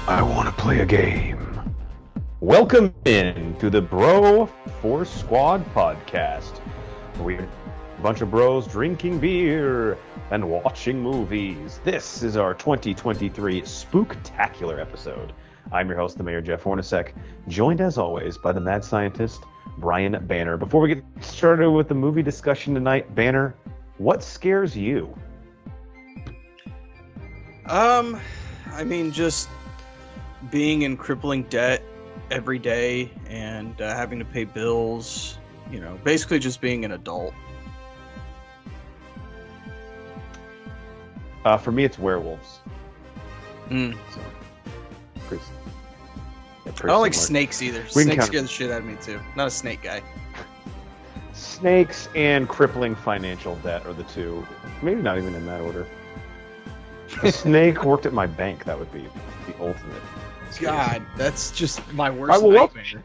I want to play a game. Welcome in to the Bro Force Squad podcast. We're a bunch of bros drinking beer and watching movies. This is our 2023 Spooktacular episode. I'm your host, the Mayor Jeff Hornacek, joined as always by the mad scientist, Brian Banner. Before we get started with the movie discussion tonight, Banner, what scares you? Just being in crippling debt every day and having to pay bills, basically just being an adult. For me, it's werewolves. So, pretty I don't like similar. snakes either. Snakes scare the shit out of me too. Not a snake guy. Snakes and crippling financial debt are the two. Maybe not even in that order. A snake worked at my bank. That would be the ultimate. God, that's just my worst nightmare.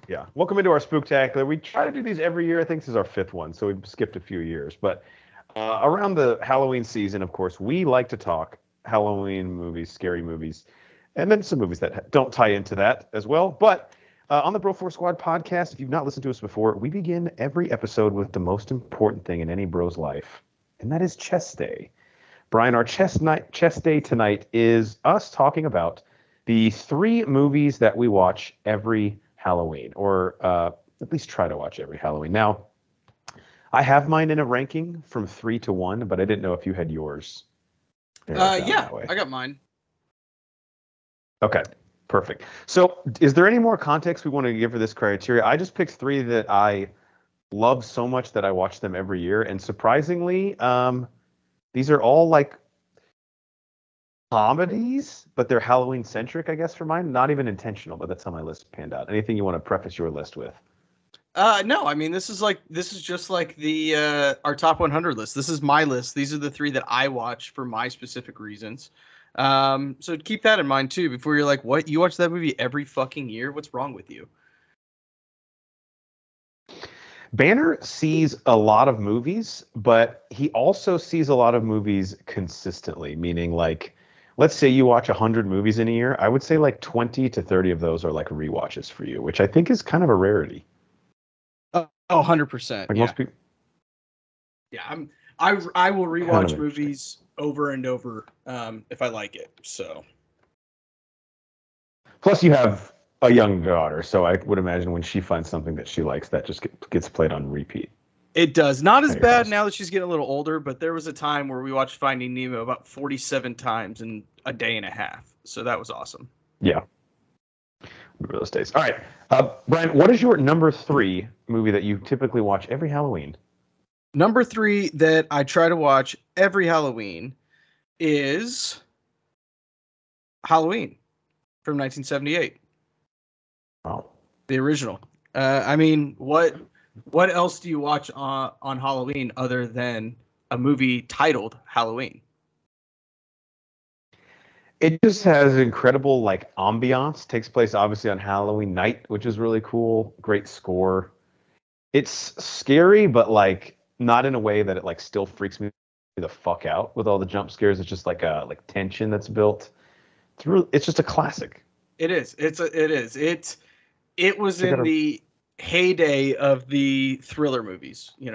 Yeah. Welcome into our Spooktacular. We try to do these every year. I think this is our fifth one, so we've skipped a few years. But around the Halloween season, of course, we like to talk Halloween movies, scary movies, and then some movies that don't tie into that as well. But on the Bro Force Squad podcast, if you've not listened to us before, we begin every episode with the most important thing in any bro's life, and that is chest day. Brian, our chest day tonight is us talking about the 3 movies that we watch every Halloween, or at least try to watch every Halloween. Now, I have mine in a ranking from 3 to 1, but I didn't know if you had yours. Yeah, I got mine. Okay, perfect. So is there any more context we want to give for this criteria? I just picked 3 that I love so much that I watch them every year. And surprisingly, these are all like comedies, but they're Halloween centric, I guess, for mine. Not even intentional, but that's how my list panned out. Anything you want to preface your list with? No, this is just like the our top 100 list. This is my list. These are the 3 that I watch for my specific reasons. So keep that in mind too. Before you're like, what? You watch that movie every fucking year? What's wrong with you? Banner sees a lot of movies, but he also sees a lot of movies consistently, meaning like, let's say you watch 100 movies in a year. I would say like 20 to 30 of those are like rewatches for you, which I think is kind of a rarity. 100%. Like most people. Yeah, I will rewatch movies over and over if I like it. So. Plus, you have a young daughter, so I would imagine when she finds something that she likes, that just gets played on repeat. It does. Not as bad now that she's getting a little older, but there was a time where we watched Finding Nemo about 47 times in a day and a half. So that was awesome. Yeah. Remember those days. All right. Brian, what is your number 3 movie that you typically watch every Halloween? Number 3 that I try to watch every Halloween is Halloween from 1978. Oh. The original. What else do you watch on Halloween other than a movie titled Halloween? It just has incredible like ambiance. Takes place obviously on Halloween night, which is really cool. Great score. It's scary, but like not in a way that it like still freaks me the fuck out with all the jump scares. It's just like a tension that's built. It's just a classic. It is. It was in the heyday of the thriller movies, I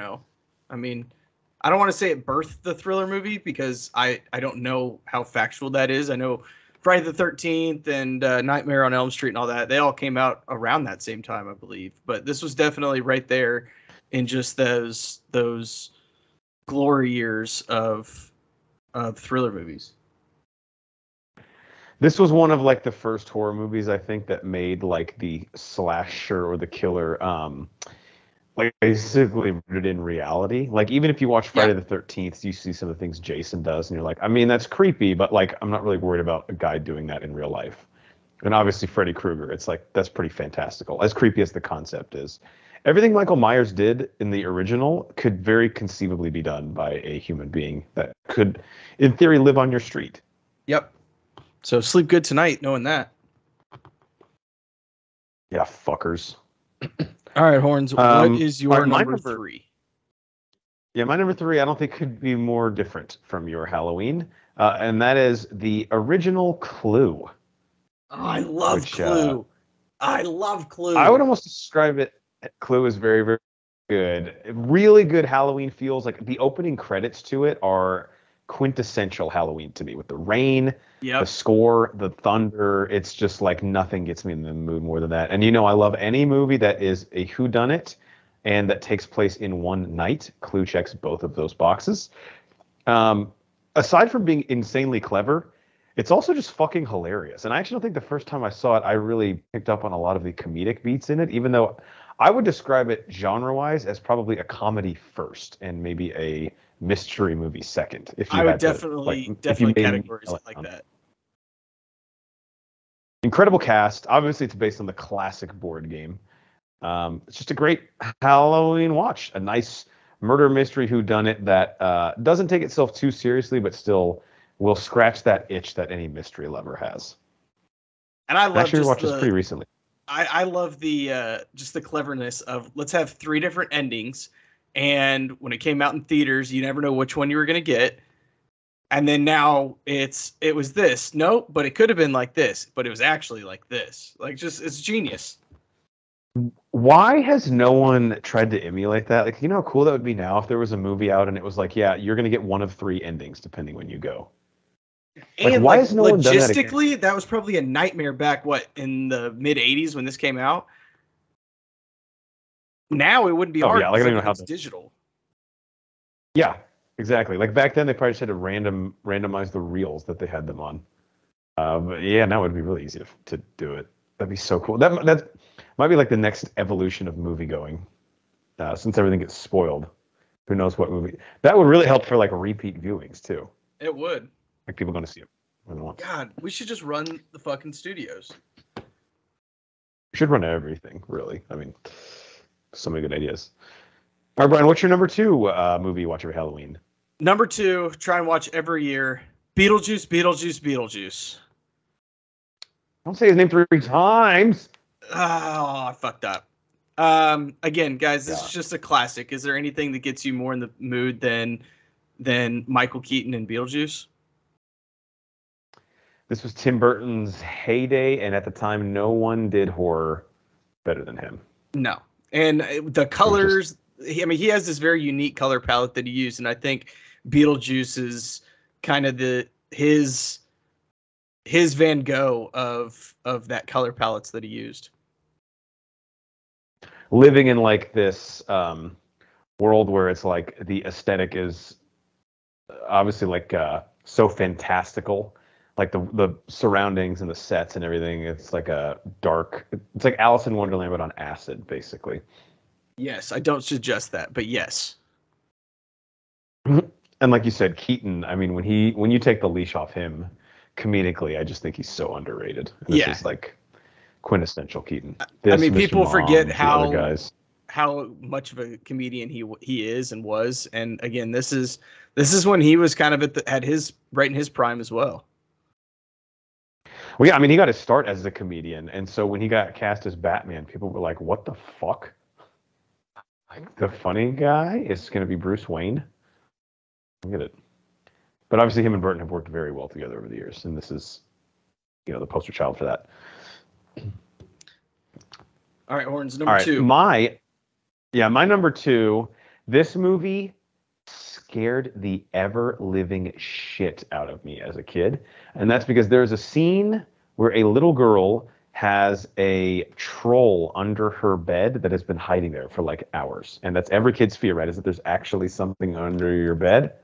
don't want to say it birthed the thriller movie because I don't know how factual that is. I know Friday the 13th and Nightmare on Elm Street and all that, they all came out around that same time, I believe. But this was definitely right there in just those glory years of thriller movies. This was one of like the first horror movies I think that made like the slasher or the killer like basically rooted in reality. Like even if you watch Friday the 13th, you see some of the things Jason does and you're like, that's creepy, but like I'm not really worried about a guy doing that in real life. And obviously Freddy Krueger, it's like that's pretty fantastical. As creepy as the concept is. Everything Michael Myers did in the original could very conceivably be done by a human being that could in theory live on your street. Yep. So sleep good tonight knowing that. Yeah, fuckers. All right, Horns, what is your number 3? Yeah, my number three, I don't think could be more different from your Halloween, and that is the original Clue, Oh, I love which Clue. I love I would Clue. almost describe it. Clue is very, very good. Really good Halloween feels. Like the opening credits to it are quintessential Halloween to me, with the rain, the Yep. score, the thunder. It's just like nothing gets me in the mood more than that. And I love any movie that is a whodunit and that takes place in one night. Clue checks both of those boxes. Um, Aside from being insanely clever, it's also just fucking hilarious. And I actually don't think the first time I saw it, I really picked up on a lot of the comedic beats in it, even though I would describe it genre-wise as probably a comedy first and maybe a mystery movie second, if you I would had to, like, definitely if you definitely made categorize it like that. incredible cast. Obviously, it's based on the classic board game. It's just a great Halloween watch. A nice murder mystery whodunit that doesn't take itself too seriously, but still will scratch that itch that any mystery lover has. And I I love actually just rewatched this pretty recently. I love the just the cleverness of let's have three different endings, and when it came out in theaters, you never know which one you were gonna get. And then now it was this. No, but it could have been like this, but it was actually like this. Like just it's genius. Why has no one tried to emulate that? Like, how cool that would be now if there was a movie out and it was like, yeah, you're gonna get one of three endings depending when you go. Like, And why like has no one done that again? logistically, that was probably a nightmare back in the mid '80s when this came out. Now it wouldn't be Oh hard yeah, like I because don't even know how everything's to. digital. Yeah, exactly. Like back then, they probably just had to randomize the reels that they had them on. But yeah, now it would be really easy to do it. That'd be so cool. That might be like the next evolution of movie going, since everything gets spoiled. Who knows what movie? That would really help for like repeat viewings too. It would. Like people going to see it more than once. God, we should just run the fucking studios. Should run everything, really. I mean, so many good ideas. All right, Brian, what's your number two movie you watch every Halloween? Number two, try and watch every year. Beetlejuice, Beetlejuice, Beetlejuice. Don't say his name three times. Oh, I fucked up. Again, guys, this Yeah, is just a classic. Is there anything that gets you more in the mood than Michael Keaton and Beetlejuice? this was Tim Burton's heyday, and at the time, no one did horror better than him. No. And the It was just colors, I mean, he has this very unique color palette that he used, and I think Beetlejuice is kind of his Van Gogh of that color palettes that he used. living in like this world where it's like the aesthetic is obviously like so fantastical, like the surroundings and the sets and everything. It's like a dark. It's like Alice in Wonderland but on acid, basically. Yes, I don't suggest that, but yes. And like you said, Keaton. I mean, when you take the leash off him, comedically, I just think he's so underrated. And this Yeah. is like quintessential Keaton. I This, mean, Mr. people forget Mom, the other guys. how much of a comedian he is and was. And again, this is when he was kind of at his right in his prime as well. Well, yeah, I mean, he got his start as a comedian, and so when he got cast as Batman, people were like, "What the fuck? Like the funny guy is going to be Bruce Wayne?" I get it. But obviously, him and Burton have worked very well together over the years, and this is, the poster child for that. All right, Horns, All number right, two. my number two. This movie scared the ever living shit out of me as a kid, and that's because there's a scene where a little girl has a troll under her bed that has been hiding there for like hours, and that's every kid's fear, right? Is that there's actually something under your bed.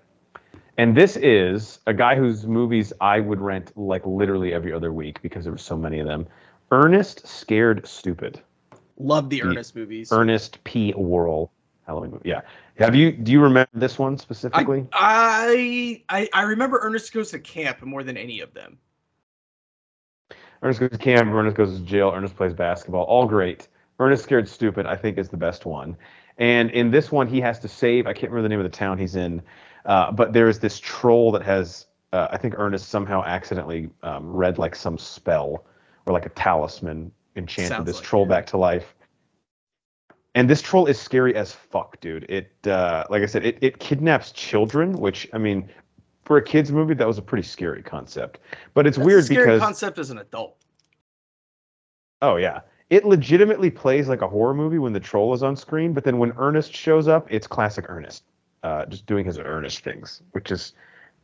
And this is a guy whose movies I would rent like literally every other week because there were so many of them. Ernest Scared Stupid. Love the The Ernest movies. Ernest P. Worrell Halloween movie. Yeah. Do you remember this one specifically? I remember Ernest Goes to Camp more than any of them. Ernest Goes to Camp, Ernest Goes to Jail, Ernest Plays Basketball. All great. Ernest Scared Stupid, I think, is the best one. And in this one, he has to save, I can't remember the name of the town he's in, but there is this troll that has, I think Ernest somehow accidentally read like some spell or like a talisman enchanted Sounds this like troll it. back to life. And this troll is scary as fuck, dude. It, like I said, it kidnaps children, which, I mean, for a kids movie, that was a pretty scary concept. But it's That's weird a scary because, concept as an adult. oh yeah, it legitimately plays like a horror movie when the troll is on screen. But then when Ernest shows up, it's classic Ernest, just doing his Ernest things, which is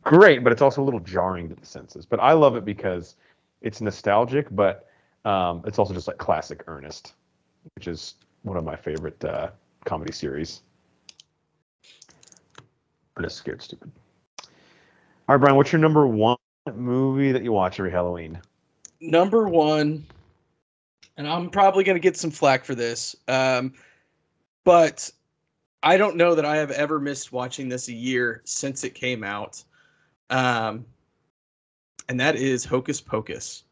great. But it's also a little jarring to the senses. But I love it because it's nostalgic, but it's also just like classic Ernest, which is one of my favorite comedy series. Ernest Scared Stupid. All right, Brian, what's your number one movie that you watch every Halloween? Number one, and I'm probably going to get some flack for this, but I don't know that I have ever missed watching this a year since it came out, and that is Hocus Pocus.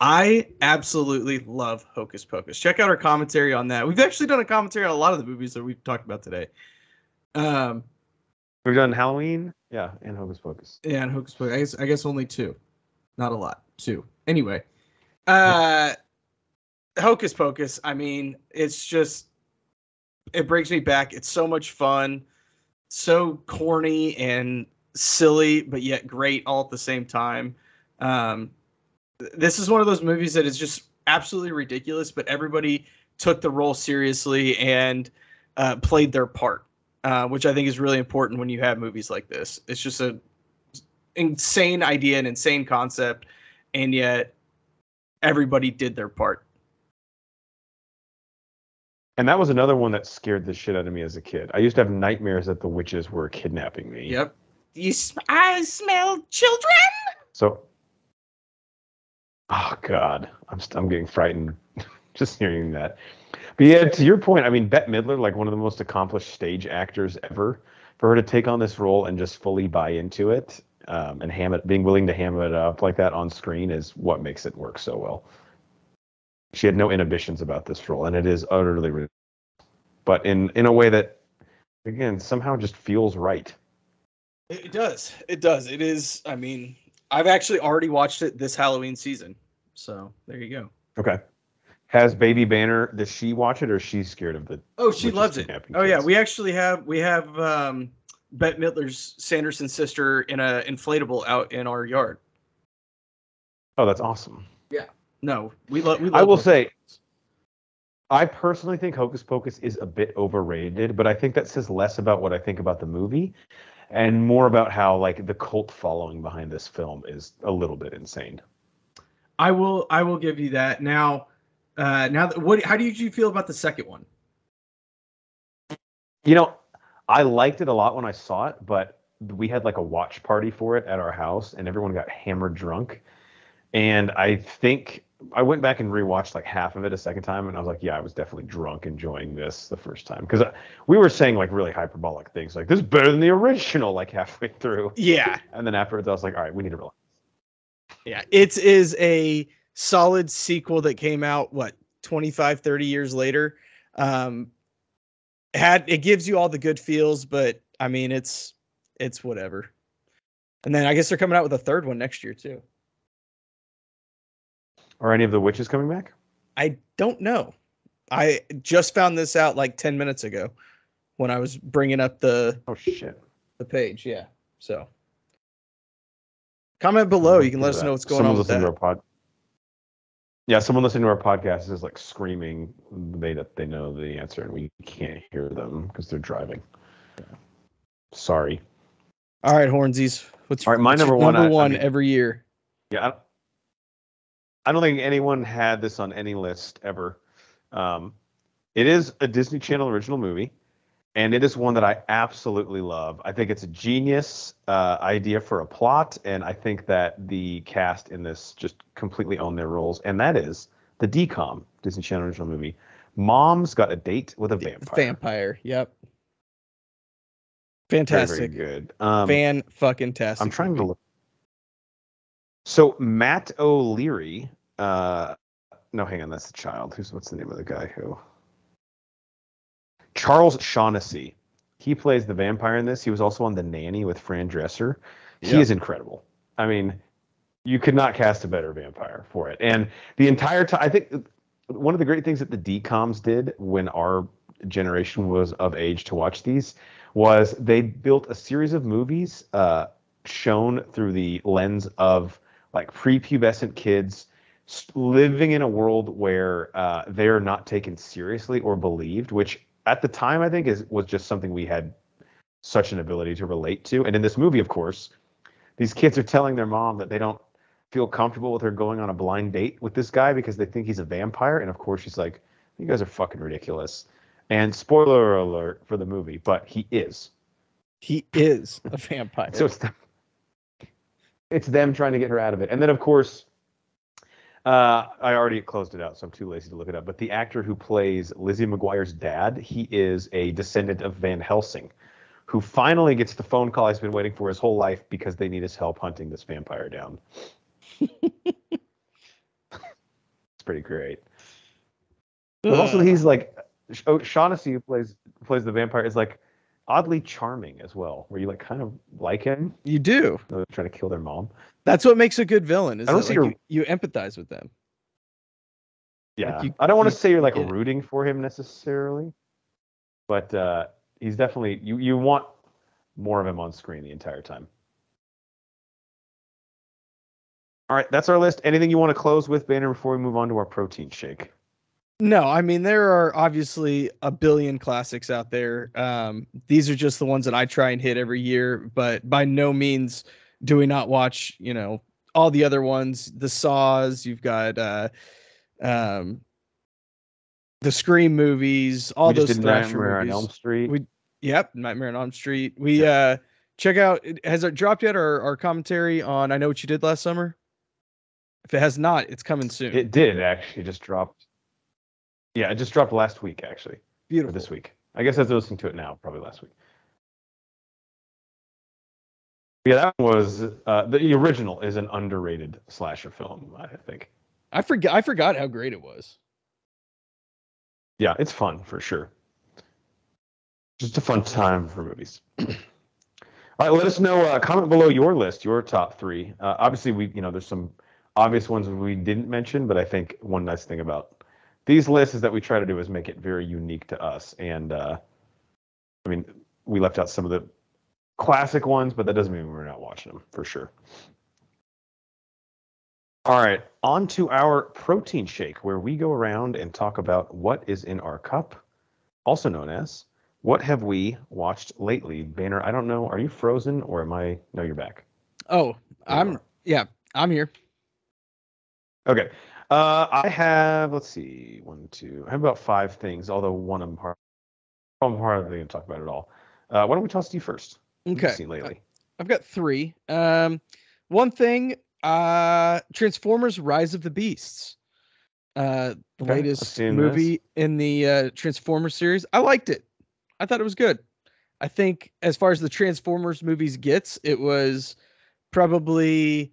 I absolutely love Hocus Pocus. Check out our commentary on that. We've actually done a commentary on a lot of the movies that we've talked about today. We've done Halloween, yeah, and Hocus Pocus. Yeah, and Hocus Pocus. I guess only 2. Not a lot. 2. Anyway. Hocus Pocus, I mean, it's just, it brings me back. It's so much fun. So corny and silly, but yet great all at the same time. This is one of those movies that is just absolutely ridiculous, but everybody took the role seriously and played their part. Which I think is really important when you have movies like this. It's just an insane idea, an insane concept, and yet everybody did their part. And that was another one that scared the shit out of me as a kid. I used to have nightmares that the witches were kidnapping me. Yep. I smell children. So, oh God, I'm getting frightened just hearing that. But yeah, to your point, I mean, Bette Midler, like one of the most accomplished stage actors ever, for her to take on this role and just fully buy into it, and being willing to ham it up like that on screen is what makes it work so well. She had no inhibitions about this role, and it is utterly ridiculous, but in a way that, again, somehow just feels right. It does. It does. It is. I mean, I've actually already watched it this Halloween season, so there you go. Okay. Has Baby Banner, does she watch it, or is she scared of it? Oh, she loves it. Oh, yeah. We actually have Bette Midler's Sanderson's sister in a inflatable out in our yard. Oh, that's awesome. Yeah. No, we love I will say, I personally think Hocus Pocus is a bit overrated, but I think that says less about what I think about the movie and more about how, like, the cult following behind this film is a little bit insane. I will give you that. Now how did you feel about the second one? You know, I liked it a lot when I saw it, but we had like a watch party for it at our house, and everyone got hammered drunk. And I think I went back and rewatched like half of it a second time, and I was like, yeah, I was definitely drunk enjoying this the first time. Because we were saying like really hyperbolic things, like, this is better than the original, like halfway through. Yeah. And then afterwards, I was like, all right, we need to relax. Yeah, it is a solid sequel that came out, 25, 30 years later. It gives you all the good feels, but I mean, it's whatever. And then I guess they're coming out with a third one next year too. Are any of the witches coming back? I don't know. I just found this out like 10 minutes ago when I was bringing up the page. Yeah. So comment below. You can let us know what's going on with that. Someone listening to our podcast is like screaming that they know the answer and we can't hear them because they're driving. Yeah. Sorry. All right, Hornsies. All right, my number one every year. Yeah. I don't think anyone had this on any list ever. It is a Disney Channel original movie, and it is one that I absolutely love. I think it's a genius idea for a plot, and I think that the cast in this just completely own their roles, and that is the DCOM, Disney Channel original movie. Mom's Got a Date with a Vampire. Vampire, yep. Fantastic. Very, very good. Fan-fucking-tastic. I'm trying to look. So Matt O'Leary, no, hang on, that's the child. What's the name of the guy who? Charles Shaughnessy. He plays the vampire in this. He was also on The Nanny with Fran Dresser. He is incredible. I mean, you could not cast a better vampire for it. And the entire time, I think one of the great things that the DCOMs did when our generation was of age to watch these, was they built a series of movies shown through the lens of like prepubescent kids living in a world where they are not taken seriously or believed, which at the time I think was just something we had such an ability to relate to. And in this movie, of course, these kids are telling their mom that they don't feel comfortable with her going on a blind date with this guy because they think he's a vampire. And of course, she's like, "You guys are fucking ridiculous." And spoiler alert for the movie, but he is. He is a vampire. So it's them trying to get her out of it. And then, of course, I already closed it out, so I'm too lazy to look it up. But the actor who plays Lizzie McGuire's dad, he is a descendant of Van Helsing, who finally gets the phone call he's been waiting for his whole life because they need his help hunting this vampire down. It's pretty great. But also, he's like Shaughnessy, who plays the vampire, is like oddly charming as well, where you like kind of like him. You do. They're trying to kill their mom. That's what makes a good villain. Is I don't that, see like, you empathize with them. Yeah, Like I don't want to say you're like get it. rooting for him necessarily, but he's definitely you want more of him on screen the entire time. All right, that's our list. Anything you want to close with, Banner, before we move on to our protein shake? No, I mean, there are obviously a billion classics out there. These are just the ones that I try and hit every year, but by no means do we not watch, all the other ones. The Saws, you've got the Scream movies, all We just those did thrasher Nightmare on movies. Elm Street. Nightmare on Elm Street. We check out, has it dropped yet, our commentary on I Know What You Did Last Summer? If it has not, it's coming soon. It did actually just dropped. Yeah, it just dropped last week actually. Beautiful. Or this week. I guess as they're listening to it now, probably last week. Yeah, that was the original is an underrated slasher film, I think. I forgot how great it was. Yeah, it's fun for sure. Just a fun time for movies. All right, let us know. Comment below your list, your top three. Obviously, there's some obvious ones we didn't mention, but I think one nice thing about these lists is that we try to do is make it very unique to us. And we left out some of the classic ones, but that doesn't mean we're not watching them for sure. All right, on to our protein shake, where we go around and talk about what is in our cup, also known as what have we watched lately. Banner, I don't know. Are you frozen or am I? No, you're back. Oh, I'm here. Okay. I have, let's see, I have about 5 things, although one of them I'm hardly going to talk about it all. Why don't we toss to you first? What have you Okay. seen lately? I've got 3. One thing, Transformers: Rise of the Beasts. The latest movie in the Transformers series. I liked it. I thought it was good. I think as far as the Transformers movies gets, it was probably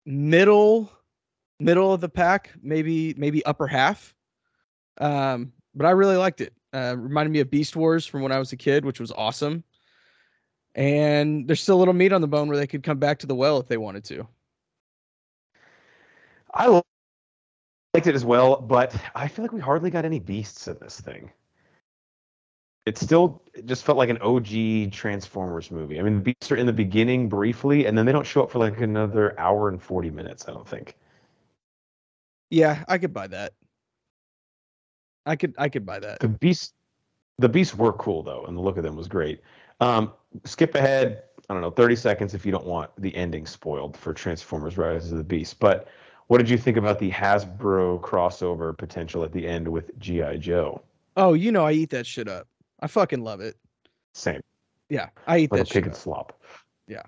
middle of the pack, maybe upper half. But I really liked it. Reminded me of Beast Wars from when I was a kid, which was awesome. And there's still a little meat on the bone where they could come back to the well if they wanted to. I liked it as well, but I feel like we hardly got any beasts in this thing. It just felt like an OG Transformers movie. I mean, the beasts are in the beginning briefly, and then they don't show up for like another hour and 40 minutes, I don't think. Yeah, I could buy that. I could buy that. The beasts were cool though, and the look of them was great. Skip ahead, I don't know, 30 seconds if you don't want the ending spoiled for Transformers: Rise of the Beast. But what did you think about the Hasbro crossover potential at the end with G.I. Joe? Oh, I eat that shit up. I fucking love it. Same. Yeah, I eat like that a pig shit and up. slop. Yeah.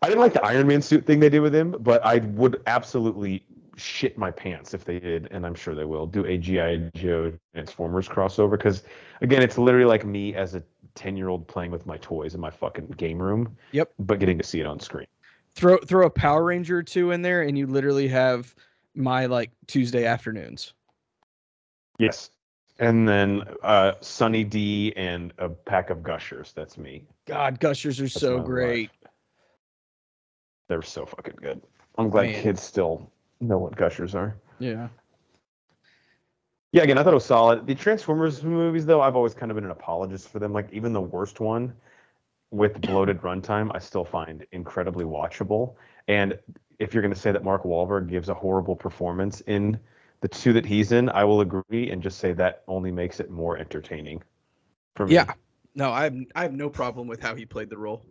I didn't like the Iron Man suit thing they did with him, but I would absolutely shit my pants if they did, and I'm sure they will, do a G.I. Joe Transformers crossover, because, again, it's literally like me as a 10-year-old playing with my toys in my fucking game room, Yep. but getting to see it on screen. Throw a Power Ranger or 2 in there, and you literally have my, like, Tuesday afternoons. Yes. And then Sunny D and a pack of Gushers. That's me. God, Gushers are so great. Life. They're so fucking good. I'm glad kids still know what Gushers are. Yeah. Yeah, again, I thought it was solid. The Transformers movies, though, I've always kind of been an apologist for them. Like even the worst one with bloated runtime, I still find incredibly watchable. And if you're going to say that Mark Wahlberg gives a horrible performance in the two that he's in, I will agree and just say that only makes it more entertaining for me. Yeah. No, I have no problem with how he played the role.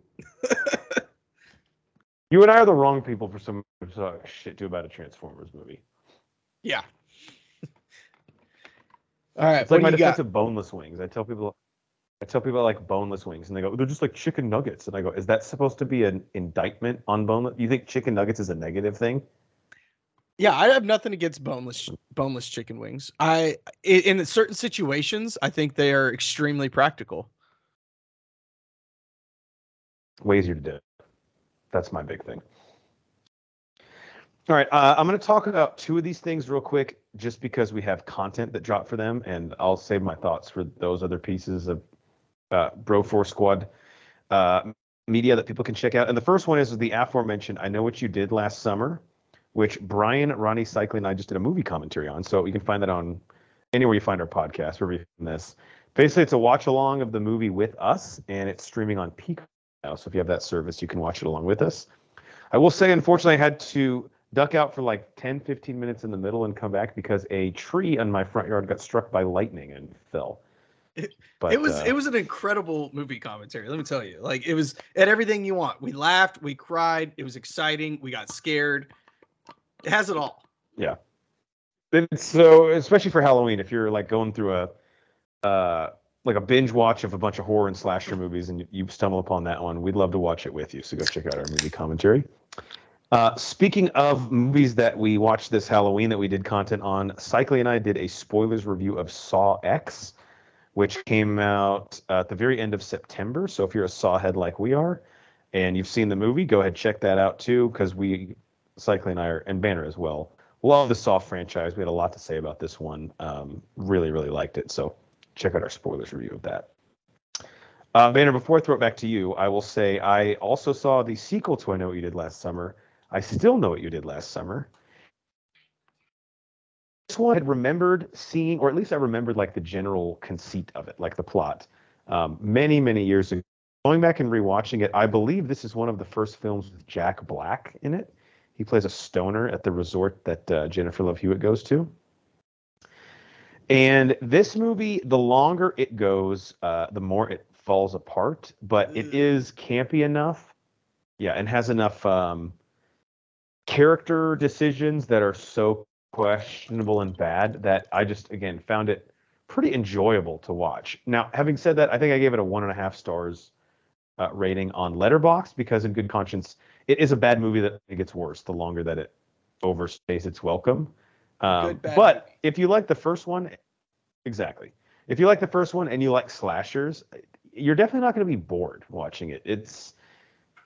You and I are the wrong people for some shit to about a Transformers movie. Yeah. All right. It's like What my do you defense got? of boneless wings. I tell people I like boneless wings, and they go, they're just like chicken nuggets. And I go, is that supposed to be an indictment on boneless? You think chicken nuggets is a negative thing? Yeah, I have nothing against boneless chicken wings. In certain situations, I think they are extremely practical. Way easier to do. That's my big thing. All right, I'm going to talk about two of these things real quick, just because we have content that dropped for them, and I'll save my thoughts for those other pieces of Bro4 Squad media that people can check out. And the first one is the aforementioned I Know What You Did Last Summer, which Brian, Ronnie Cycling, and I just did a movie commentary on. So you can find that on anywhere you find our podcast, wherever you find this. Basically, it's a watch along of the movie with us, and it's streaming on Peacock now. So if you have that service, you can watch it along with us. I will say, unfortunately, I had to duck out for like 10, 15 minutes in the middle and come back because a tree on my front yard got struck by lightning and fell. But it was an incredible movie commentary. Let me tell you, like it was at everything you want. We laughed, we cried, it was exciting, we got scared. It has it all. Yeah. So especially for Halloween, if you're like going through like a binge watch of a bunch of horror and slasher movies and you stumble upon that one, we'd love to watch it with you. So go check out our movie commentary. Speaking of movies that we watched this Halloween that we did content on, Cycly and I did a spoilers review of Saw X, which came out at the very end of September. So if you're a Saw head like we are, and you've seen the movie, go ahead check that out too, because Cycly and I and Banner as well, love the Saw franchise. We had a lot to say about this one. Really, really liked it. So check out our spoilers review of that. Banner, before I throw it back to you, I will say I also saw the sequel to I Know What You Did Last Summer. I still know what you did last summer. This one I had remembered seeing, or at least I remembered like the general conceit of it, like the plot, many, many years ago. Going back and rewatching it, I believe this is one of the first films with Jack Black in it. He plays a stoner at the resort that Jennifer Love Hewitt goes to. And this movie, the longer it goes, the more it falls apart. But it is campy enough, yeah, and has enough character decisions that are so questionable and bad that I just, again, found it pretty enjoyable to watch. Now, having said that, I think I gave it a 1.5 stars rating on Letterboxd because, in good conscience, it is a bad movie that it gets worse the longer that it overstays its welcome. But if you like the first one, exactly. If you like the first one and you like slashers, you're definitely not going to be bored watching it. It's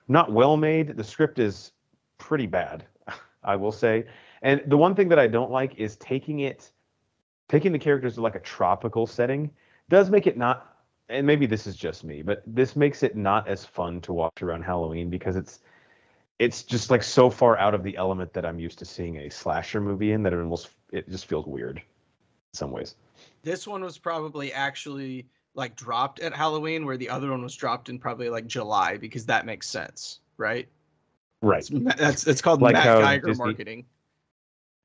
not well made. The script is pretty bad, I will say. And the one thing that I don't like is taking the characters to like a tropical setting does make it not, and maybe this is just me, but this makes it not as fun to watch around Halloween because it's just like so far out of the element that I'm used to seeing a slasher movie in that it just feels weird in some ways. This one was probably actually like dropped at Halloween, where the other one was dropped in probably like July, because that makes sense, right? Right. It's called like Matt Geiger marketing.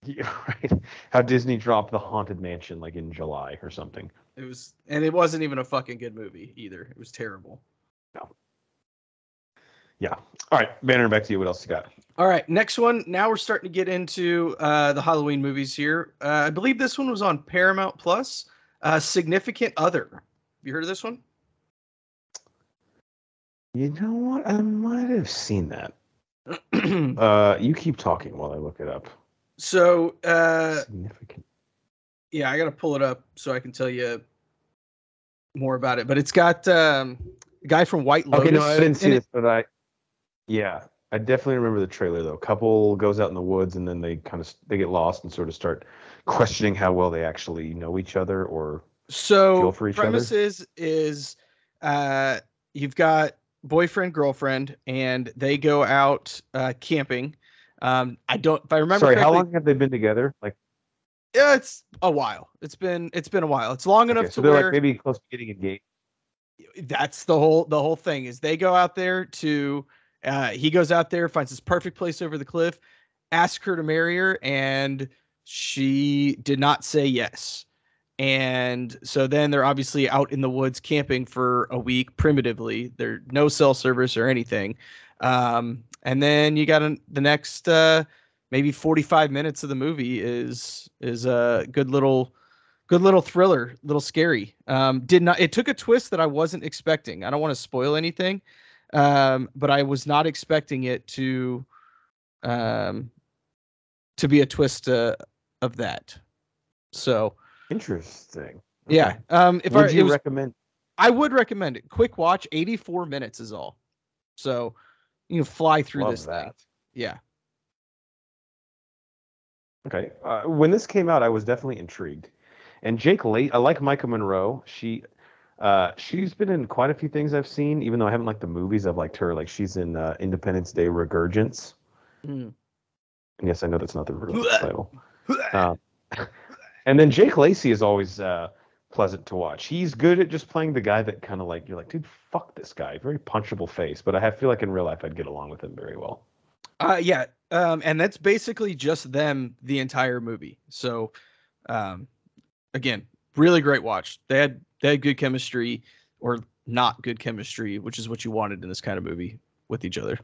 Yeah, right. How Disney dropped The Haunted Mansion like in July or something. It wasn't even a fucking good movie either. It was terrible. No. Yeah. All right, Banner, back to you. What else you got? All right, next one. Now we're starting to get into the Halloween movies here. I believe this one was on Paramount Plus. Significant Other. Have you heard of this one? You know what? I might have seen that. You keep talking while I look it up. So, Significant. Yeah, I got to pull it up so I can tell you more about it. But it's got a guy from White Lotus. Okay, no, I didn't see this, but I definitely remember the trailer though. Couple goes out in the woods and then they get lost and sort of start questioning how well they actually know each other or feel for each other. Premises is you've got boyfriend, girlfriend, and they go out camping. If I remember Sorry, correctly, how long have they been together? Like Yeah, it's a while. It's been a while. It's long enough Okay, to so they're where like maybe close to getting engaged. that's the whole thing is they go out there to he goes out there, finds this perfect place over the cliff, asks her to marry her, and she did not say yes. And so then they're obviously out in the woods camping for a week primitively. There's no cell service or anything. And then you got the next maybe 45 minutes of the movie is a good little thriller, little scary. Did not it took a twist that I wasn't expecting. I don't want to spoil anything. But I was not expecting it um to be a twist of that. So Interesting. yeah. Okay. If Would it you was, recommend? I would recommend it. Quick watch, 84 minutes is all. So you can fly through Love this thing. that. Yeah. Okay. When this came out, I was definitely intrigued. And Jake Late, I like Micah Monroe. She's been in quite a few things I've seen, even though I haven't liked the movies. I've liked her. Like she's in Independence Day Regurgence. Mm. And yes, I know that's not the real title. Um, and then Jake Lacey is always pleasant to watch. He's good at just playing the guy that kind of like you're like, dude, fuck this guy. Very punchable face, but feel like in real life I'd get along with him very well. Yeah. And that's basically just them the entire movie. So, um, again, really great watch. They had good chemistry, or not good chemistry, which is what you wanted in this kind of movie with each other.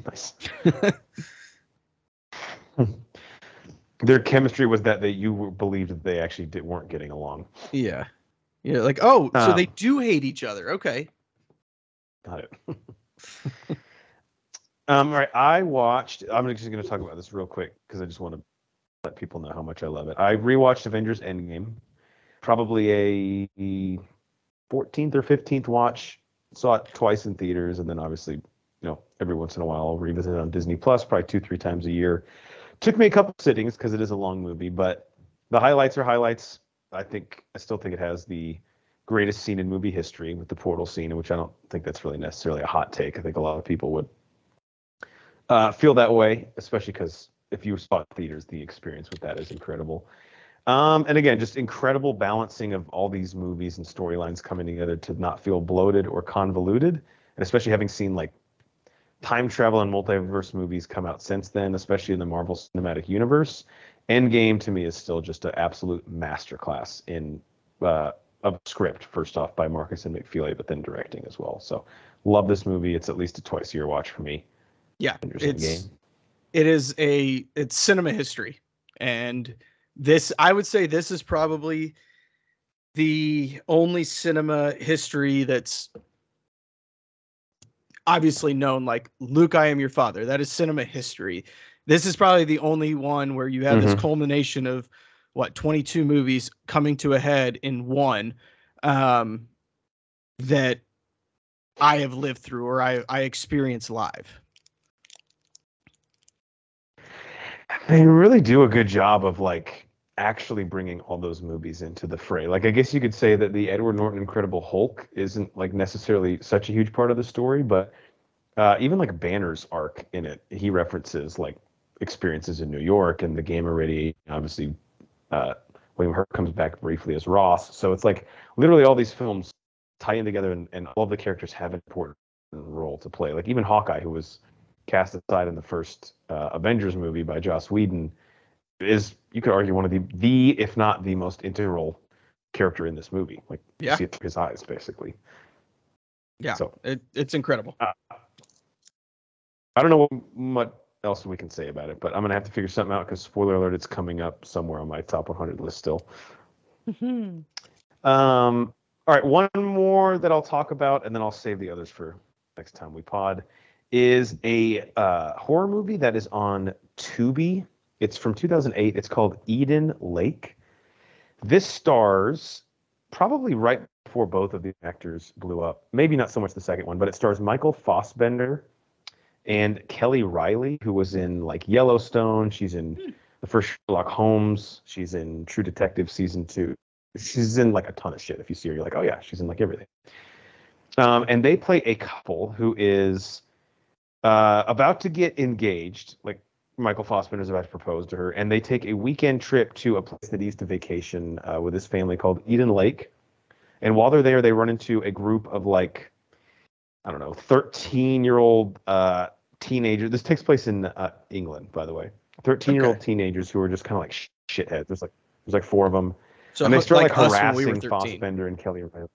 Nice. Their chemistry was that you believed that they actually weren't getting along. Yeah. Yeah. Like, oh, so they Um, do hate each other. Okay. Got it. All right, I'm just going to talk about this real quick because I just want to let people know how much I love it. I rewatched Avengers Endgame, probably a 14th or 15th watch. Saw it twice in theaters, and then obviously, every once in a while I'll revisit it on Disney Plus, probably 2-3 times a year. Took me a couple sittings because it is a long movie, but the highlights are highlights. I still think it has the greatest scene in movie history with the portal scene, which I don't think that's really necessarily a hot take. I think a lot of people would feel that way, especially because if you saw it in theaters, the experience with that is incredible. And again, just incredible balancing of all these movies and storylines coming together to not feel bloated or convoluted, and especially having seen like time travel and multiverse movies come out since then, especially in the Marvel Cinematic Universe. Endgame to me is still just an absolute masterclass in a script, first off by Marcus and McFeely, but then directing as well. So love this movie. It's at least a twice a year watch for me. Yeah. Endgame. It's cinema history. And I would say this is probably the only cinema history that's obviously known, like Luke, I am your father. That is cinema history. This is probably the only one where you have this culmination of 22 movies coming to a head in one, that I have lived through or I experienced live. They really do a good job of like actually bringing all those movies into the fray. Like I guess you could say that the Edward Norton Incredible Hulk isn't like necessarily such a huge part of the story, but even like Banner's arc in it, he references like experiences in New York and the gamma radiation. Obviously, William Hurt comes back briefly as Ross. So it's like literally all these films tie in together, and all of the characters have an important role to play. Like even Hawkeye, who was cast aside in the first Avengers movie by Joss Whedon, is, you could argue, one of the if not the most integral character in this movie. Like you see it through his eyes, basically. Yeah, so it's incredible. I don't know what else we can say about it, but I'm gonna have to figure something out because spoiler alert, it's coming up somewhere on my top 100 list still. All right, one more that I'll talk about, and then I'll save the others for next time we pod. Is a horror movie that is on Tubi. It's from 2008. It's called Eden Lake. This stars, probably right before both of the actors blew up, maybe not so much the second one, but it stars Michael Fassbender and Kelly Riley, who was in like Yellowstone. She's in the first Sherlock Holmes. She's in True Detective season 2. She's in like a ton of shit. If you see her, you're like, oh yeah, she's in like everything. And they play a couple who is about to get engaged. Like Michael Fassbender's about to propose to her, and they take a weekend trip to a place that he's to vacation with his family called Eden Lake. And while they're there, they run into a group of like, I don't know, 13-year-old teenagers. This takes place in England, by the way. 13-year-old teenagers who are just kind of like shitheads. There's like four of them, So and they start like us when we were harassing 13. Fassbender and Kelly Riley.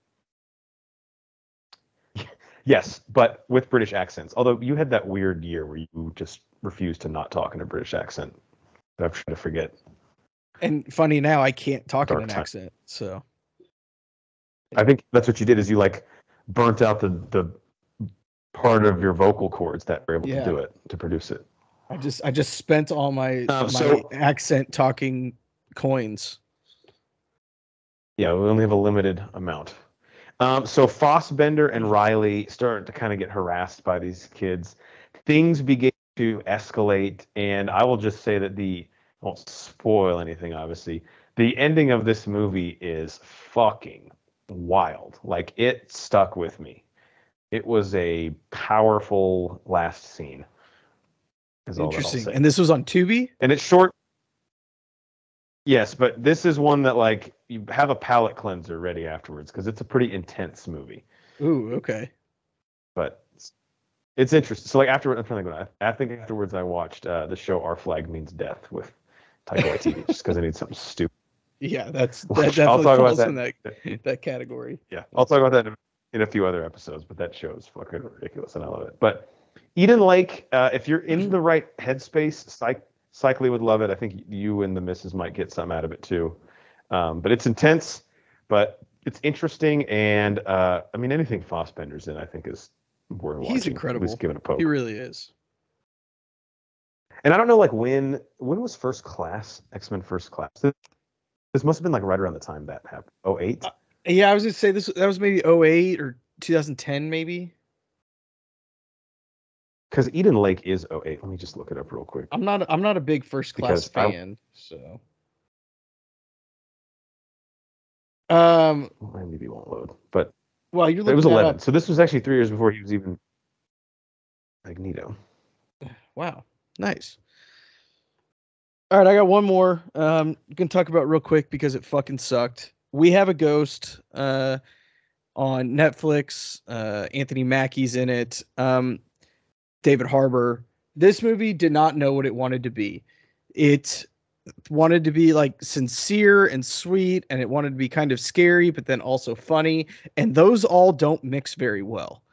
Yes, but with British accents. Although you had that weird year where you just refused to not talk in a British accent. That I've tried to forget. And funny now, I can't talk in Dark an time. accent. So I think that's what you did. Is you like burnt out the part of your vocal cords that were able to do it, to produce it. I just spent all my accent talking coins. Yeah, we only have a limited amount. So Fassbender and Riley start to kind of get harassed by these kids. Things begin to escalate, and I will just say that I won't spoil anything, obviously. The ending of this movie is fucking wild. Like, it stuck with me. It was a powerful last scene. Interesting. And this was on Tubi? And it's short. Yes, but this is one that like you have a palate cleanser ready afterwards because it's a pretty intense movie. Ooh, okay. But it's interesting. So like afterwards, I'm trying to think. I think afterwards I watched the show Our Flag Means Death with Taika Waititi just because I need something stupid. Yeah, that definitely falls in that category. Yeah, I'll talk about that in a few other episodes. But that show is fucking ridiculous, and I love it. But Eden Lake, if you're in the right headspace, Cycly would love it. I think you and the missus might get some out of it too. But it's intense, but it's interesting, and I mean anything Fassbender's in, I think is worth watching. He's incredible. At least give it a poke. He really is. And I don't know, like when was First Class, X-Men First Class? This must have been like right around the time that happened. 2008? Yeah, I was gonna say that was maybe 2008 or 2010, maybe. Because Eden Lake is 2008. Let me just look it up real quick. I'm not a big First Class fan, so. Maybe won't load, but well, it was 11. So this was actually 3 years before he was even Magneto. Wow, nice. All right, I got one more. I'm gonna talk about real quick because it fucking sucked. We Have a Ghost on Netflix. Anthony Mackie's in it. David Harbour. This movie did not know what it wanted to be. It wanted to be like sincere and sweet, and it wanted to be kind of scary, but then also funny. And those all don't mix very well.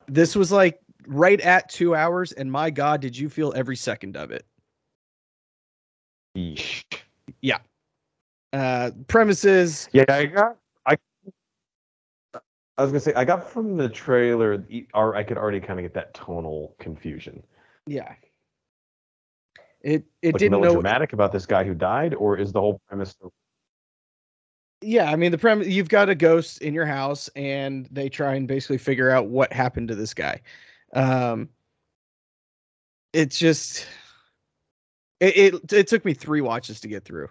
This was like right at 2 hours, and my God, did you feel every second of it? Yeesh. Yeah. Premises. Yeah, I was gonna say I got from the trailer, or I could already kind of get that tonal confusion. Yeah. It like didn't know dramatic about this guy who died, or is the whole premise? Yeah, I mean the premise. You've got a ghost in your house, and they try and basically figure out what happened to this guy. It's just it took me 3 watches to get through,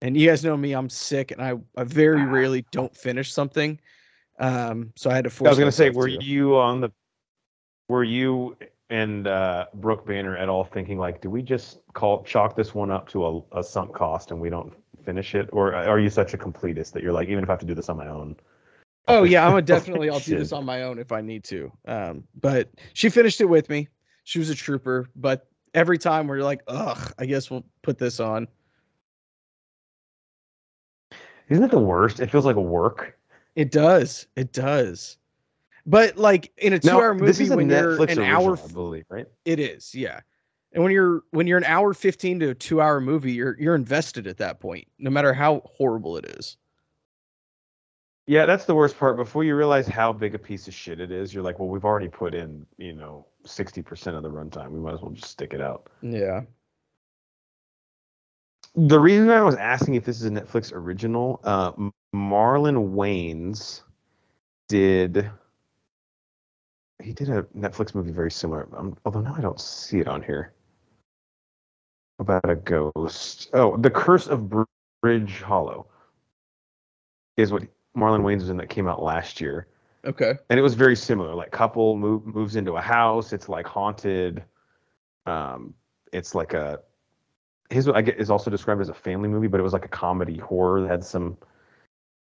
and you guys know me. I'm sick, and I very rarely don't finish something. So I had to force. I was gonna say, were you and Brooke Banner at all thinking like, do we just chalk this one up to a sunk cost and we don't finish it, or are you such a completist that you're like, even if I have to do this on my own? Oh yeah, I'll do this on my own if I need to. But she finished it with me. She was a trooper. But every time we're like, ugh, I guess we'll put this on. Isn't it the worst? It feels like a work. It does. But like in a 2-hour movie, this is when Netflix you're an original, hour, I believe, right? It is, yeah. And when you're an hour 15 to a 2-hour movie, you're invested at that point, no matter how horrible it is. Yeah, that's the worst part. Before you realize how big a piece of shit it is, you're like, well, we've already put in, 60% of the runtime. We might as well just stick it out. Yeah. The reason I was asking if this is a Netflix original, Marlon Wayans did a Netflix movie very similar, although now I don't see it on here, about a ghost. Oh, The Curse of Bridge Hollow is what Marlon Wayans was in, that came out last year. Okay. And it was very similar. Like, couple moves into a house. It's like haunted. It's like I get is also described as a family movie, but it was like a comedy horror that had some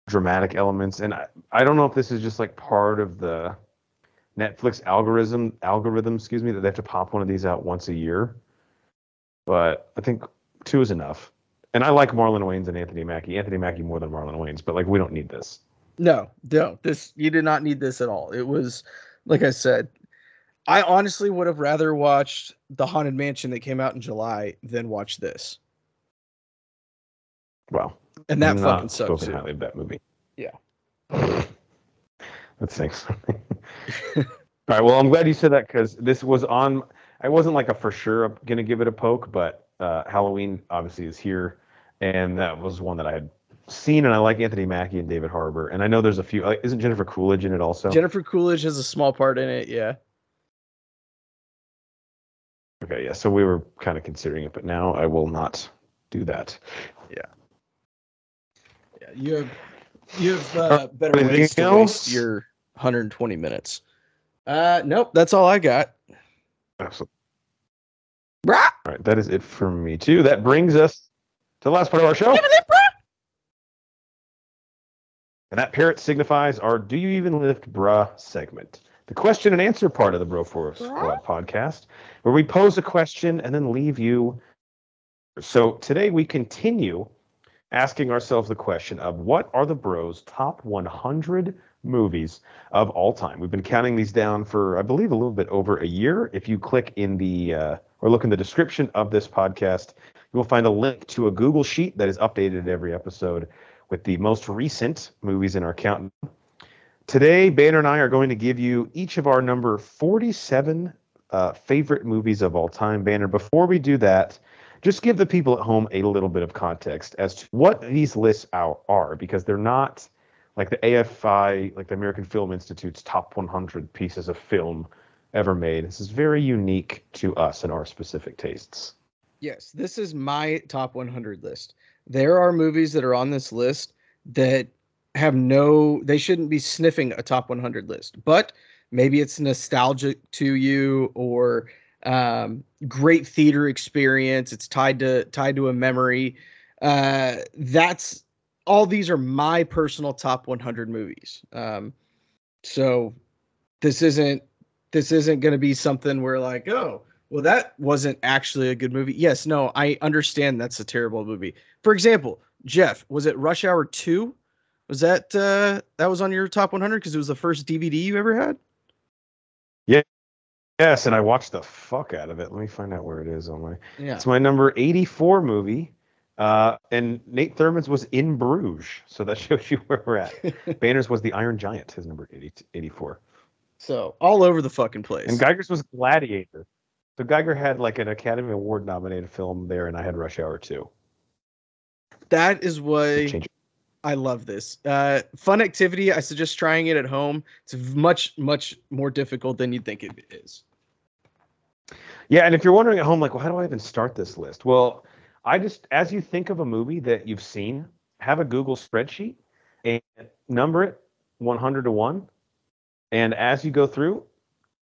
dramatic elements. And I don't know if this is just like part of the Netflix algorithm, excuse me, that they have to pop one of these out once a year. But I think 2 is enough. And I like Marlon Wayans and Anthony Mackie. Anthony Mackie more than Marlon Wayans, but like we don't need this. No, you did not need this at all. It was, like I said, I honestly would have rather watched The Haunted Mansion that came out in July than watch this. Wow. And that I'm fucking not sucks spoken too. highly of that movie. Yeah. That stinks. All right. Well, I'm glad you said that because this was on. I wasn't like a for sure gonna give it a poke, but Halloween obviously is here, and that was one that I had seen, and I like Anthony Mackie and David Harbour, and I know there's a few. Isn't Jennifer Coolidge in it also? Jennifer Coolidge has a small part in it. Yeah. Okay. Yeah. So we were kind of considering it, but now I will not do that. Yeah. Yeah. You have better Anything ways to else? waste your 120 minutes. Nope. That's all I got. Absolutely. Brah! All right. That is it for me too. That brings us to the last part of our show. And that parrot signifies our Do You Even Lift Bruh segment. The question and answer part of the Broforce Squad podcast, where we pose a question and then leave you. So today we continue asking ourselves the question of what are the Bros' top 100 movies of all time. We've been counting these down for, I believe, a little bit over a year. If you click in the, or look in the description of this podcast, you will find a link to a Google Sheet that is updated every episode with the most recent movies in our countdown. Today, Banner and I are going to give you each of our number 47 favorite movies of all time. Banner, before we do that, just give the people at home a little bit of context as to what these lists are, because they're not like the AFI, like the American Film Institute's top 100 pieces of film ever made. This is very unique to us and our specific tastes. Yes, this is my top 100 list. There are movies that are on this list that have they shouldn't be sniffing a top 100 list, but maybe it's nostalgic to you or great theater experience. It's tied to a memory. That's all. These are my personal top 100 movies. So this isn't going to be something where like, oh, well, that wasn't actually a good movie. Yes, no, I understand that's a terrible movie. For example, Jeff, was it Rush Hour 2? Was that was on your top 100 because it was the first DVD you ever had? Yeah. Yes, and I watched the fuck out of it. Let me find out where it is on my. Yeah. It's my number 84 movie. And Nate Thurman's was In Bruges, so that shows you where we're at. Banner's was The Iron Giant, his number 84. So all over the fucking place. And Geiger's was Gladiator. So Geiger had like an Academy Award nominated film there, and I had Rush Hour 2. That is why I love this. Fun activity. I suggest trying it at home. It's much, much more difficult than you'd think it is. Yeah, and if you're wondering at home, like, well, how do I even start this list? Well, as you think of a movie that you've seen, have a Google spreadsheet and number it 100 to 1. And as you go through,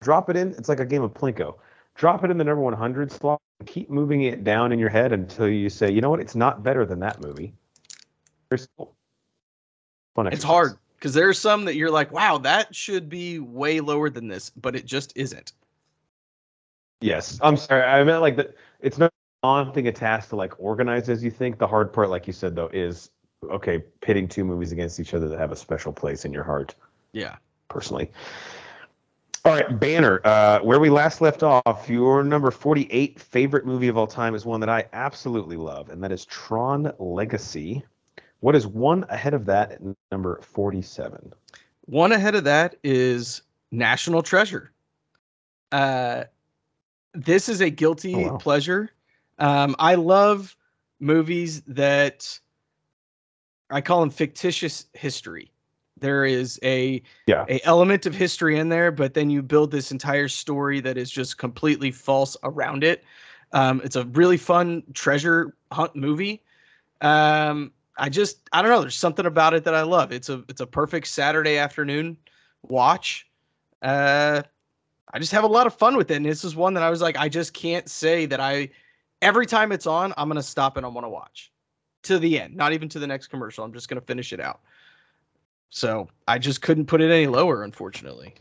drop it in. It's like a game of Plinko. Drop it in the number 100 slot and keep moving it down in your head until you say, you know what, it's not better than that movie. Fun exercise. It's hard because there's some that you're like, wow, that should be way lower than this, but it just isn't. Yes, I'm sorry. I meant like that. It's not daunting a task to like organize as you think. The hard part, like you said, though, is okay pitting two movies against each other that have a special place in your heart. Yeah, personally. All right, Banner. Where we last left off, your number 48 favorite movie of all time is one that I absolutely love, and that is Tron Legacy. What is one ahead of that at number 47? One ahead of that is National Treasure. This is a guilty pleasure. I love movies that I call them fictitious history. There is a element of history in there, but then you build this entire story that is just completely false around it. It's a really fun treasure hunt movie. I don't know. There's something about it that I love. It's a perfect Saturday afternoon watch. I I just have a lot of fun with it. And this is one that I was like, I just can't say that every time it's on, I'm going to stop and I want to watch to the end, not even to the next commercial. I'm just going to finish it out. So I just couldn't put it any lower, unfortunately.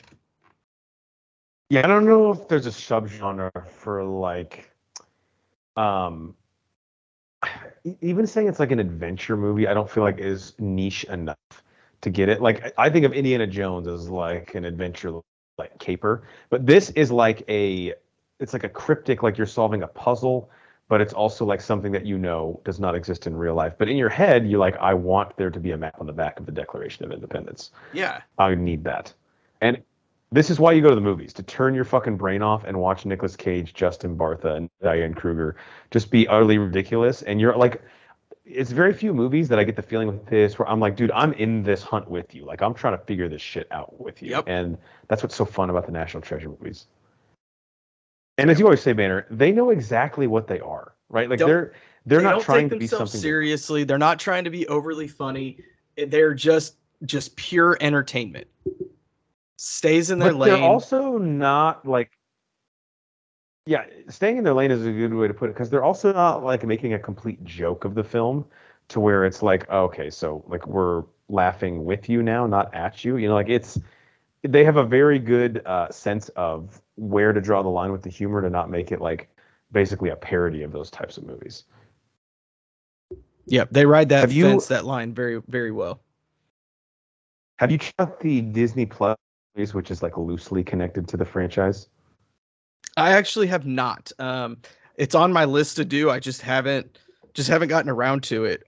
Yeah, I don't know if there's a subgenre for like, even saying it's like an adventure movie, I don't feel like is niche enough to get it. Like I think of Indiana Jones as like an adventure like caper, but this is like it's like a cryptic, like you're solving a puzzle, but it's also like something that does not exist in real life. But in your head, you're like, I want there to be a map on the back of the Declaration of Independence. Yeah. I need that. And this is why you go to the movies, to turn your fucking brain off and watch Nicolas Cage, Justin Bartha, and Diane Kruger just be utterly ridiculous. And you're like, it's very few movies that I get the feeling with this where I'm like, dude, I'm in this hunt with you. Like, I'm trying to figure this shit out with you. Yep. And that's what's so fun about the National Treasure movies. And as you always say, Banner, they know exactly what they are, right? Like they're not trying to be something seriously. They're not trying to be overly funny. They're just pure entertainment. Stays in their lane. They're also not like, yeah, staying in their lane is a good way to put it, because they're also not like making a complete joke of the film to where it's like, oh, okay, so like we're laughing with you now, not at you. Like they have a very good sense of where to draw the line with the humor to not make it like basically a parody of those types of movies. Yep, they ride that line very, very well. Have you checked out the Disney Plus, which is like loosely connected to the franchise? I actually have not. It's on my list to do. I just haven't gotten around to it.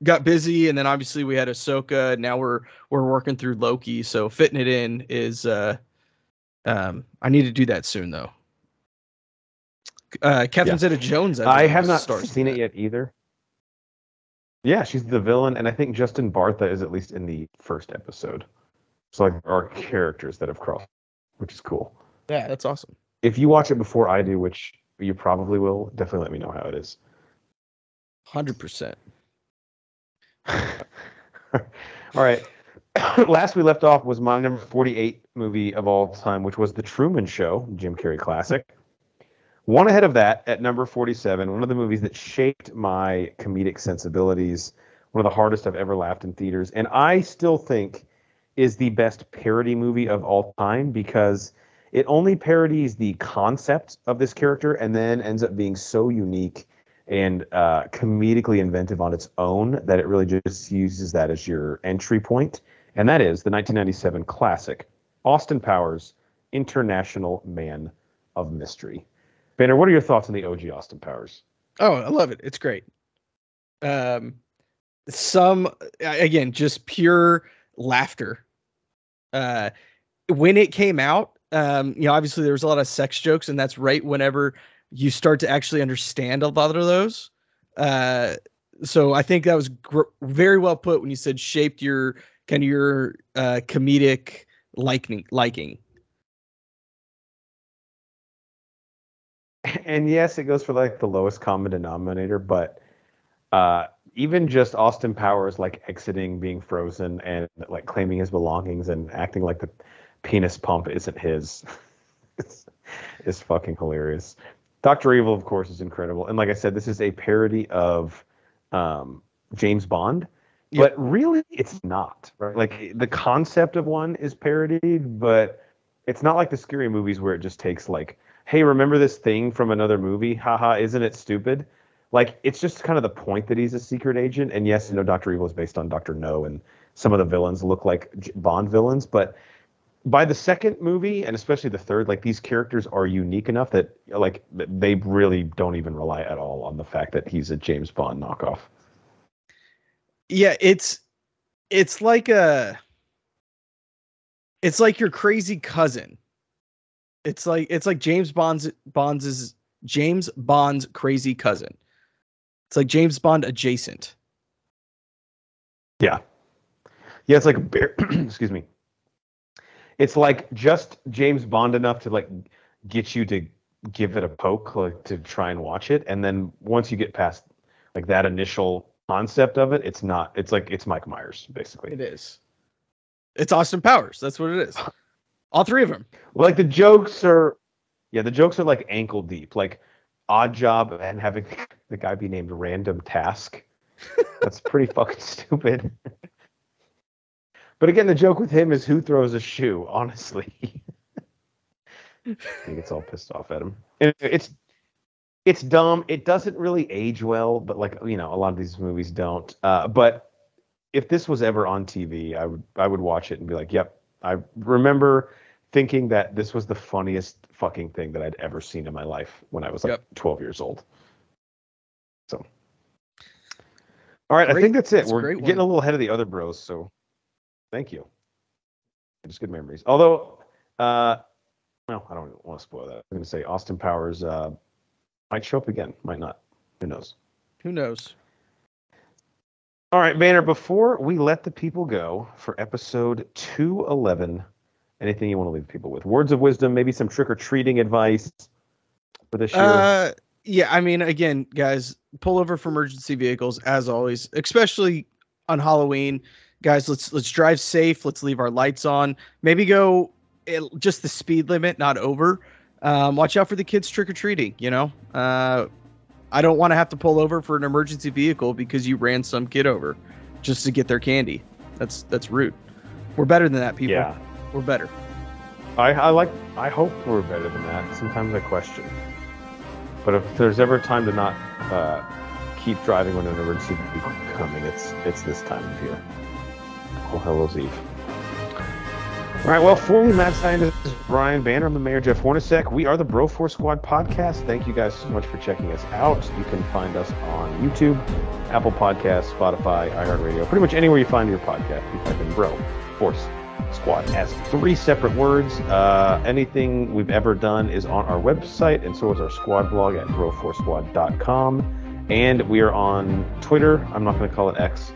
Got busy, and then obviously we had Ahsoka. Now we're working through Loki, so fitting it in is I need to do that soon though. Catherine Zeta-Jones. I have not seen it yet either. Yeah, she's the villain, and I think Justin Bartha is at least in the first episode. So like there are characters that have crossed, which is cool. Yeah, that's awesome. If you watch it before I do, which you probably will, definitely let me know how it is. 100%. All right. Last we left off was my number 48 movie of all time, which was The Truman Show, Jim Carrey classic. One ahead of that, at number 47, one of the movies that shaped my comedic sensibilities, one of the hardest I've ever laughed in theaters, and I still think is the best parody movie of all time, because it only parodies the concept of this character and then ends up being so unique and comedically inventive on its own that it really just uses that as your entry point. And that is the 1997 classic, Austin Powers, International Man of Mystery. Banner, what are your thoughts on the OG Austin Powers? Oh, I love it. It's great. Again, just pure laughter. When it came out, obviously there was a lot of sex jokes, and that's right whenever you start to actually understand a lot of those. So I think that was very well put when you said shaped your comedic liking. And yes, it goes for like the lowest common denominator, but even just Austin Powers like exiting, being frozen, and like claiming his belongings and acting like the penis pump isn't his is fucking hilarious. Dr. Evil, of course, is incredible. And like I said, this is a parody of James Bond, but really it's not, right? Like the concept of one is parodied, but it's not like the scary movies where it just takes like, hey, remember this thing from another movie? Haha, isn't it stupid? Like, it's just kind of the point that he's a secret agent. And yes, Dr. Evil is based on Dr. No, and some of the villains look like Bond villains, but by the second movie, and especially the third, like these characters are unique enough that like they really don't even rely at all on the fact that he's a James Bond knockoff. Yeah, it's like your crazy cousin. It's like James Bond's crazy cousin. It's like James Bond adjacent. Yeah, it's like excuse me. It's like just James Bond enough to like get you to give it a poke, like to try and watch it, and then once you get past like that initial concept of it, it's not. It's like it's Mike Myers basically. It is. It's Austin Powers. That's what it is. All three of them. Like the jokes are like ankle deep. Like Odd Job and having the guy be named Random Task. That's pretty fucking stupid. But again, the joke with him is who throws a shoe, honestly. He gets all pissed off at him. And it's dumb. It doesn't really age well, but like, a lot of these movies don't. But if this was ever on TV, I would watch it and be like, yep. I remember thinking that this was the funniest fucking thing that I'd ever seen in my life when I was like 12 years old. So, all right, I think that's it. We're getting a little ahead of the other bros, so thank you. Just good memories. Although, well, I don't want to spoil that. I'm going to say Austin Powers might show up again, might not. Who knows? Who knows? All right, Banner, before we let the people go for episode 211, anything you want to leave people with? Words of wisdom, maybe some trick-or-treating advice for this year? Yeah, I mean, again, guys, pull over for emergency vehicles, as always, especially on Halloween. Guys, let's drive safe. Let's leave our lights on. Maybe go just the speed limit, not over. Watch out for the kids trick-or-treating, I don't want to have to pull over for an emergency vehicle because you ran some kid over just to get their candy. That's rude. We're better than that, people. Yeah. We're better. I hope we're better than that. Sometimes I question. But if there's ever a time to not keep driving when an emergency vehicle is coming, it's this time of year. All Hallows Eve. All right, well, for the mad scientist Brian Banner, I'm the mayor, Jeff Hornacek. We are the Bro Force Squad podcast. Thank you guys so much for checking us out. You can find us on YouTube, Apple Podcasts, Spotify, iHeartRadio, pretty much anywhere you find your podcast. You type in Bro Force Squad as 3 separate words. Anything we've ever done is on our website, and so is our squad blog at broforcesquad.com. And we are on Twitter. I'm not going to call it X.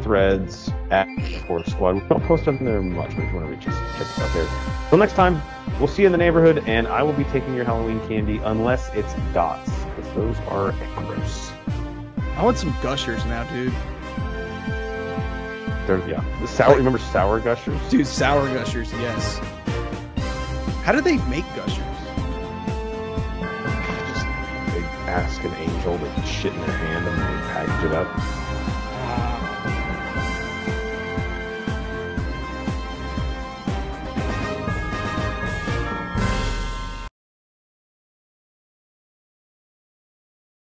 Threads at Force Squad. We don't post on there much, but if you want to reach us, check us out there. Till next time, we'll see you in the neighborhood, and I will be taking your Halloween candy unless it's dots, because those are gross. I want some Gushers now, dude. The sour. Remember sour Gushers? Dude, sour Gushers, yes. How do they make Gushers? Just they ask an angel to shit in their hand and they package it up.